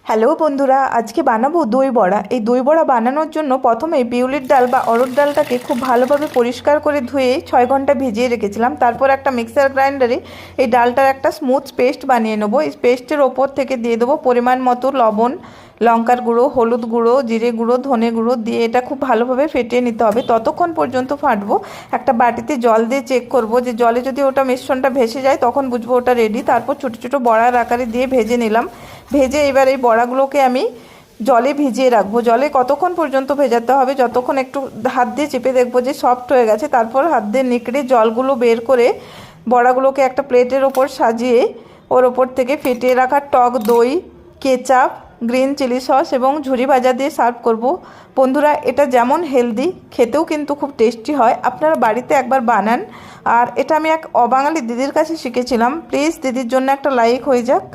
Hello বন্ধুরা, আজকে বানাবো দই বড়া। এই দই বড়া বানানোর জন্য প্রথমে বিউলির ডাল বা অড়হর ডালটাকে খুব ভালোভাবে পরিষ্কার করে ধুয়ে 6 ঘন্টা ভিজিয়ে রেখেছিলাম। তারপর একটা মিক্সার গ্রাইন্ডারে এই ডালটার একটা স্মুথ পেস্ট বানিয়ে নেবো। এই পেস্টের ওপর থেকে দিয়ে দেবো পরিমাণ মতো লবণ, লঙ্কার গুঁড়ো, হলুদ গুঁড়ো, জিরে গুঁড়ো, ধনে গুঁড়ো দিয়ে এটা খুব ভালোভাবে ফেটিয়ে নিতে হবে। ততক্ষণ পর্যন্ত ফাটবো। একটা বাটিতে জল দিয়ে চেক করব যে জলে যদি ওটা মিশ্রণটা ভেসে যায় তখন বুঝবো ওটা রেডি। তারপর ছোটো ছোটো বড়ার আকারে দিয়ে ভেজে নিলাম। ভেজে এবার এই বড়াগুলোকে আমি জলে ভিজিয়ে রাখবো। জলে কতক্ষণ পর্যন্ত ভেজাতে হবে, যতক্ষণ একটু হাত দিয়ে চেপে দেখবো যে সফট হয়ে গেছে। তারপর হাত দিয়ে নিকড়ে জলগুলো বের করে বড়াগুলোকে একটা প্লেটের ওপর সাজিয়ে ওর ওপর থেকে ফেটিয়ে রাখা টক দই, কেচাপ, গ্রিন চিলি সস এবং ঝুরি ভাজা দিয়ে সার্ভ করব। বন্ধুরা, এটা যেমন হেলদি, খেতেও কিন্তু খুব টেস্টি হয়। আপনারা বাড়িতে একবার বানান। আর এটা আমি এক অবাঙালি দিদির কাছে শিখেছিলাম। প্লিজ দিদির জন্য একটা লাইক হয়ে যাক।